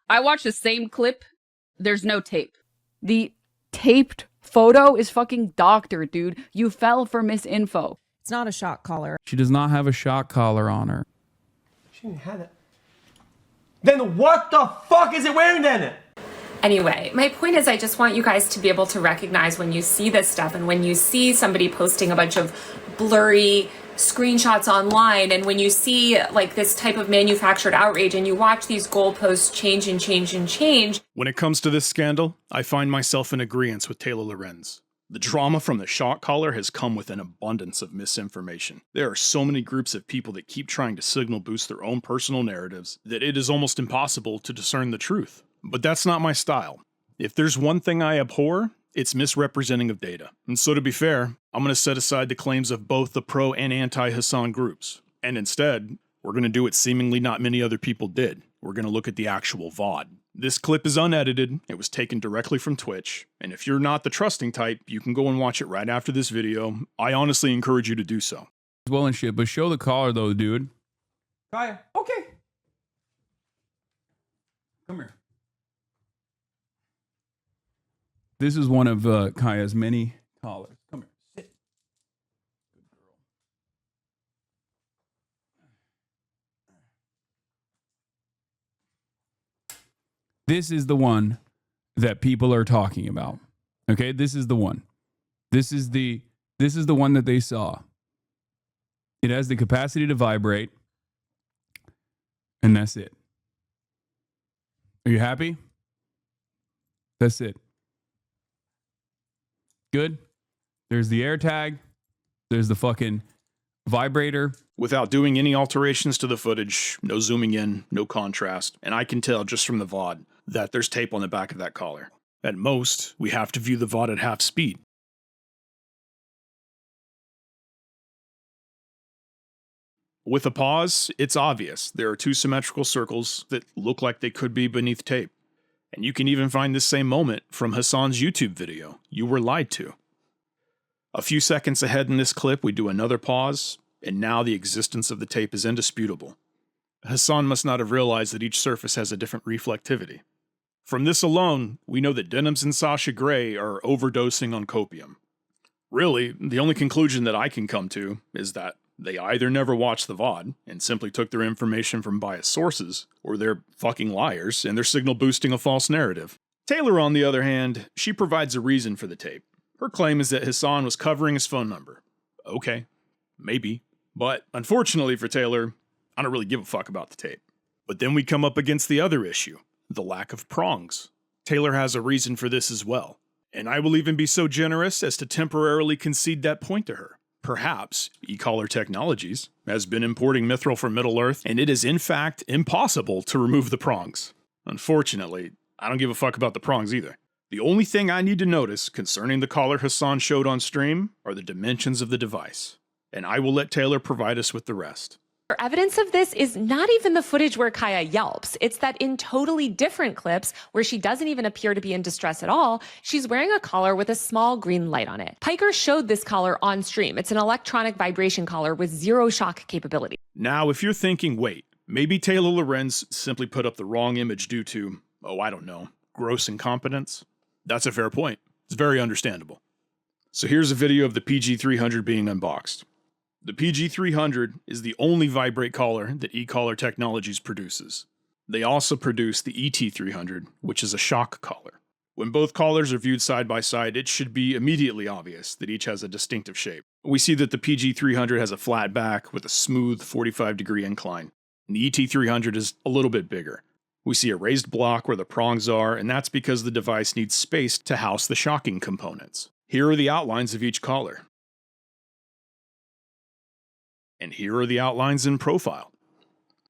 I watched the same clip. There's no tape. The taped photo is fucking doctored, dude. You fell for misinfo. It's not a shock collar. She does not have a shock collar on her. She didn't have it. Then what the fuck is it wearing then? Anyway, my point is I just want you guys to be able to recognize when you see this stuff and when you see somebody posting a bunch of blurry screenshots online and when you see like this type of manufactured outrage and you watch these goalposts change and change and change. When it comes to this scandal, I find myself in agreement with Taylor Lorenz. The drama from the shock collar has come with an abundance of misinformation. There are so many groups of people that keep trying to signal boost their own personal narratives that it is almost impossible to discern the truth. But that's not my style. If there's one thing I abhor, it's misrepresenting of data. And so to be fair, I'm going to set aside the claims of both the pro and anti-Hasan groups. And instead, we're going to do what seemingly not many other people did. We're going to look at the actual VOD. This clip is unedited, it was taken directly from Twitch, and if you're not the trusting type, you can go and watch it right after this video. I honestly encourage you to do so. Well and shit, but show the collar though, dude. Kaya, okay. Come here. This is one of Kaya's many collars. Come here. Sit. Good girl. This is the one that people are talking about. Okay, this is the one. This is the one that they saw. It has the capacity to vibrate, and that's it. Are you happy? That's it. Good. There's the air tag. There's the fucking vibrator. Without doing any alterations to the footage, no zooming in, no contrast, and I can tell just from the VOD that there's tape on the back of that collar. At most, we have to view the VOD at half speed. With a pause, it's obvious. There are two symmetrical circles that look like they could be beneath tape. And you can even find this same moment from Hasan's YouTube video, You Were Lied To. A few seconds ahead in this clip, we do another pause, and now the existence of the tape is indisputable. Hasan must not have realized that each surface has a different reflectivity. From this alone, we know that Denims and Sasha Grey are overdosing on copium. Really, the only conclusion that I can come to is that they either never watched the VOD and simply took their information from biased sources, or they're fucking liars and they're signal boosting a false narrative. Taylor, on the other hand, she provides a reason for the tape. Her claim is that Hasan was covering his phone number. Okay, maybe. But unfortunately for Taylor, I don't really give a fuck about the tape. But then we come up against the other issue, the lack of prongs. Taylor has a reason for this as well. And I will even be so generous as to temporarily concede that point to her. Perhaps e-collar Technologies has been importing mithril from Middle-earth, and it is in fact impossible to remove the prongs. Unfortunately, I don't give a fuck about the prongs either. The only thing I need to notice concerning the collar Hasan showed on stream are the dimensions of the device, and I will let Taylor provide us with the rest. Evidence of this is not even the footage where Kaya yelps. It's that in totally different clips where she doesn't even appear to be in distress at all, she's wearing a collar with a small green light on it. Piker showed this collar on stream. It's an electronic vibration collar with zero shock capability. Now, if you're thinking, wait, maybe Taylor Lorenz simply put up the wrong image due to, oh, I don't know, gross incompetence, that's a fair point. It's very understandable. So here's a video of the PG300 being unboxed. The PG300 is the only vibrate collar that e-collar Technologies produces. They also produce the ET300, which is a shock collar. When both collars are viewed side by side, it should be immediately obvious that each has a distinctive shape. We see that the PG300 has a flat back with a smooth 45-degree incline, and the ET300 is a little bit bigger. We see a raised block where the prongs are, and that's because the device needs space to house the shocking components. Here are the outlines of each collar. And here are the outlines in profile.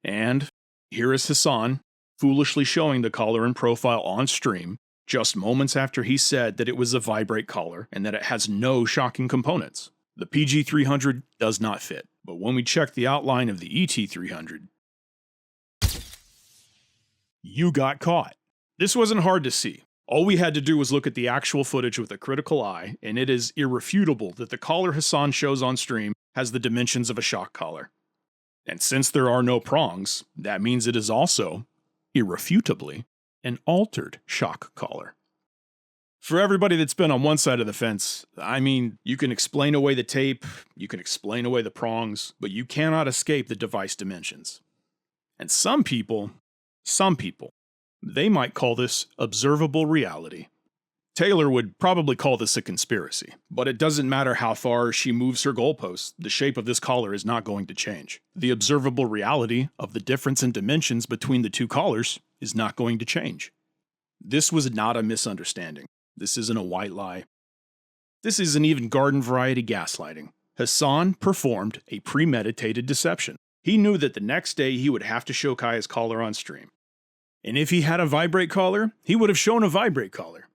And here is Hasan, foolishly showing the collar in profile on stream, just moments after he said that it was a vibrate collar and that it has no shocking components. The PG300 does not fit, but when we check the outline of the ET300, you got caught. This wasn't hard to see. All we had to do was look at the actual footage with a critical eye, and it is irrefutable that the collar Hasan shows on stream has the dimensions of a shock collar. And since there are no prongs, that means it is also, irrefutably, an altered shock collar. For everybody that's been on one side of the fence, I mean, you can explain away the tape, you can explain away the prongs, but you cannot escape the device dimensions. And some people, they might call this observable reality. Taylor would probably call this a conspiracy, but it doesn't matter how far she moves her goalposts, the shape of this collar is not going to change. The observable reality of the difference in dimensions between the two collars is not going to change. This was not a misunderstanding. This isn't a white lie. This isn't even garden variety gaslighting. Hasan performed a premeditated deception. He knew that the next day he would have to show Kaya's collar on stream. And if he had a vibrate collar, he would have shown a vibrate collar.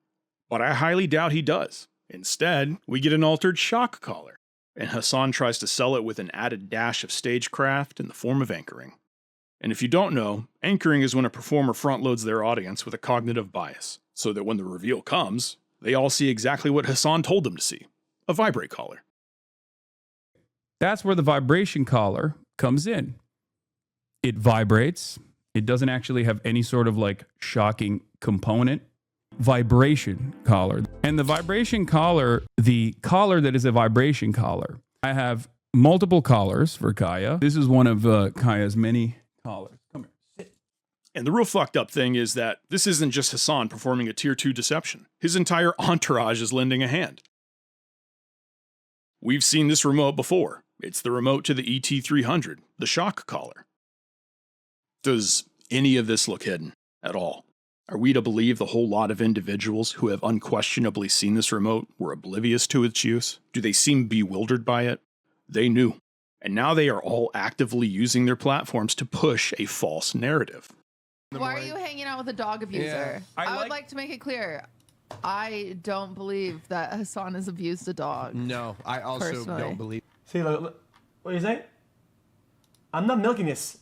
But I highly doubt he does. Instead, we get an altered shock collar. And Hasan tries to sell it with an added dash of stagecraft in the form of anchoring. And if you don't know, anchoring is when a performer front loads their audience with a cognitive bias, so that when the reveal comes, they all see exactly what Hasan told them to see, a vibrate collar. That's where the vibration collar comes in. It vibrates. It doesn't actually have any sort of like shocking component. Vibration collar. And the vibration collar, the collar that is a vibration collar. I have multiple collars for Kaya. This is one of Kaya's many collars. Come here. And the real fucked up thing is that this isn't just Hasan performing a tier 2 deception. His entire entourage is lending a hand. We've seen this remote before. It's the remote to the ET300, the shock collar. Does any of this look hidden at all? Are we to believe the whole lot of individuals who have unquestionably seen this remote were oblivious to its use? Do they seem bewildered by it? They knew. And now they are all actively using their platforms to push a false narrative. Why are you hanging out with a dog abuser? Yeah, I would like to make it clear. I don't believe that Hasan has abused a dog. No, I also Personally. don't believe. See, look, what are you saying? I'm not milking this.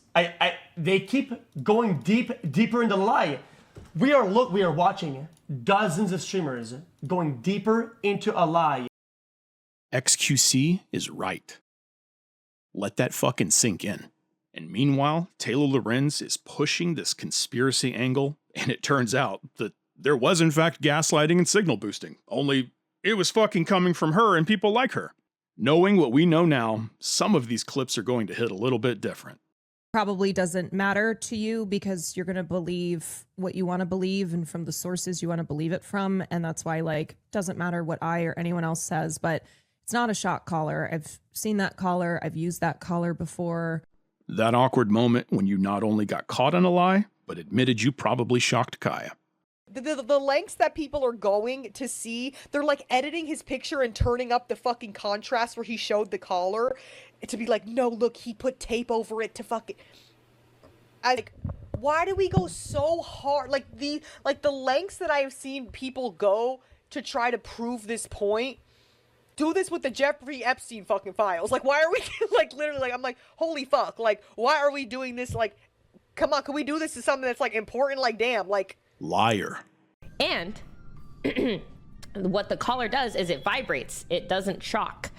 They keep going deeper into the lie. We are watching dozens of streamers going deeper into a lie. XQC is right. Let that fucking sink in. And meanwhile, Taylor Lorenz is pushing this conspiracy angle, and it turns out that there was in fact gaslighting and signal boosting, only it was fucking coming from her and people like her. Knowing what we know now, some of these clips are going to hit a little bit different. Probably doesn't matter to you because you're going to believe what you want to believe and from the sources you want to believe it from. And that's why, like, doesn't matter what I or anyone else says, but it's not a shock collar. I've seen that collar. I've used that collar before. That awkward moment when you not only got caught in a lie, but admitted you probably shocked Kaya. The lengths that people are going to see, they're like editing his picture and turning up the fucking contrast where he showed the collar to be like, no, look, he put tape over it to fucking... why do we go so hard? Like the lengths that I have seen people go to try to prove this point. Do this with the Jeffrey Epstein fucking files. Like, why are we, like, literally, like, I'm like, holy fuck. Like, why are we doing this? Like, come on, can we do this to something that's, like, important? Like, damn, like... Liar. And what the collar does is it vibrates. It doesn't shock.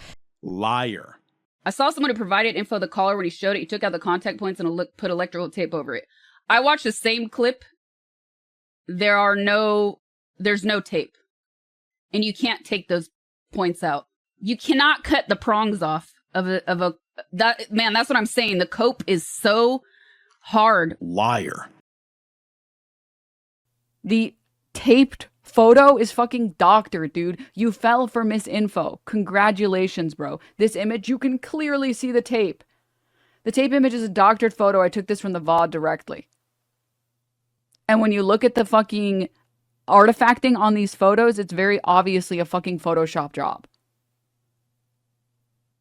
Liar. I saw someone who provided info of the collar when he showed it. He took out the contact points and put electrical tape over it. I watched the same clip. There's no tape. And you can't take those points out. You cannot cut the prongs off that's what I'm saying. The cope is so hard. Liar. The taped photo is fucking doctored, dude. You fell for misinfo. Congratulations, bro. This image, you can clearly see the tape. The tape image is a doctored photo. I took this from the VOD directly. And when you look at the fucking artifacting on these photos, it's very obviously a fucking Photoshop job.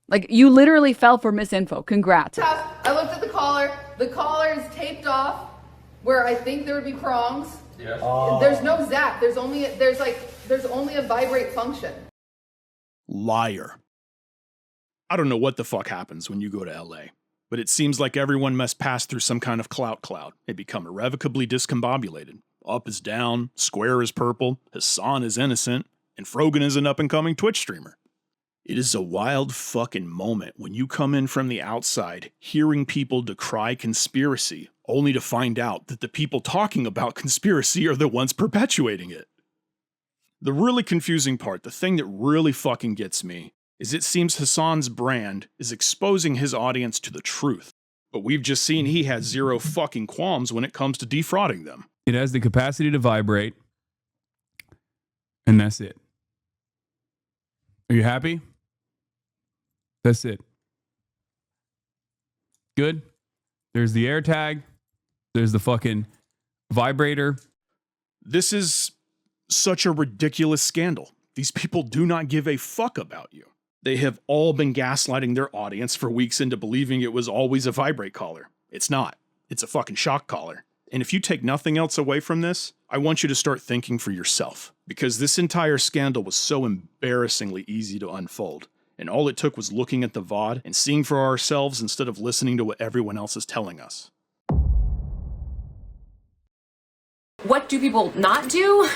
Like, you literally fell for misinfo. Congrats. I looked at the collar. The collar is taped off where I think there would be prongs. Yes. There's no zap. There's only a vibrate function. Liar. I don't know what the fuck happens when you go to LA, but it seems like everyone must pass through some kind of clout cloud and become irrevocably discombobulated. Up is down, Square is purple, Hasan is innocent, and Frogan is an up-and-coming Twitch streamer. It is a wild fucking moment when you come in from the outside, hearing people decry conspiracy, only to find out that the people talking about conspiracy are the ones perpetuating it. The really confusing part, the thing that really fucking gets me, is it seems Hasan's brand is exposing his audience to the truth. But we've just seen he has zero fucking qualms when it comes to defrauding them. It has the capacity to vibrate. And that's it. Are you happy? That's it. Good. There's the AirTag. There's the fucking vibrator. This is such a ridiculous scandal. These people do not give a fuck about you. They have all been gaslighting their audience for weeks into believing it was always a vibrate collar. It's not. It's a fucking shock collar. And if you take nothing else away from this, I want you to start thinking for yourself. Because this entire scandal was so embarrassingly easy to unfold. And all it took was looking at the VOD and seeing for ourselves instead of listening to what everyone else is telling us. What do people not do?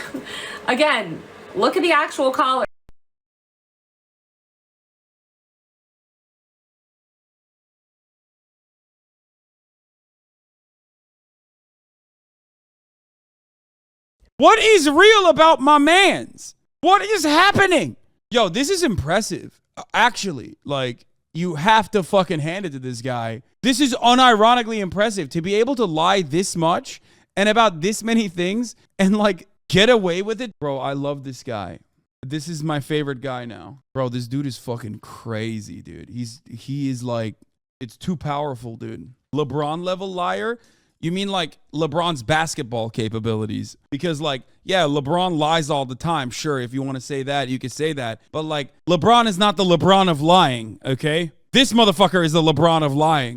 Again, look at the actual collar. What is real about my mans? What is happening? Yo, this is impressive. Actually, like, you have to fucking hand it to this guy. This is unironically impressive to be able to lie this much and about this many things and, like, get away with it. Bro, I love this guy. This is my favorite guy now. Bro, this dude is fucking crazy, dude. He is like, it's too powerful, dude. LeBron level liar? You mean like LeBron's basketball capabilities? Because like, yeah, LeBron lies all the time. Sure, if you want to say that, you can say that. But like, LeBron is not the LeBron of lying, okay? This motherfucker is the LeBron of lying.